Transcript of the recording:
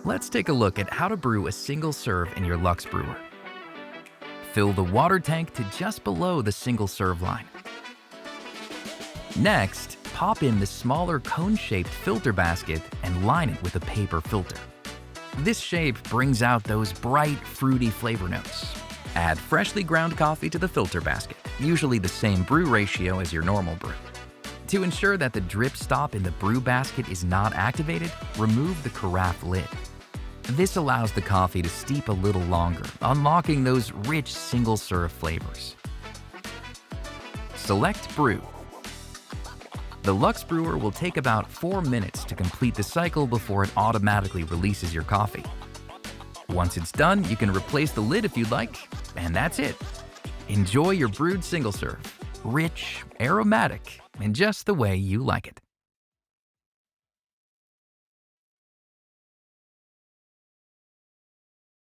Let's take a look at how to brew a single serve in your Luxe Brewer. Fill the water tank to just below the single serve line. Next, pop in the smaller cone-shaped filter basket and line it with a paper filter. This shape brings out those bright, fruity flavor notes. Add freshly ground coffee to the filter basket, usually the same brew ratio as your normal brew. To ensure that the drip stop in the brew basket is not activated, remove the carafe lid. This allows the coffee to steep a little longer, unlocking those rich single-serve flavors. Select Brew. The Luxe Brewer will take about 4 minutes to complete the cycle before it automatically releases your coffee. Once it's done, you can replace the lid if you'd like, and that's it. Enjoy your brewed single serve. Rich, aromatic, and just the way you like it.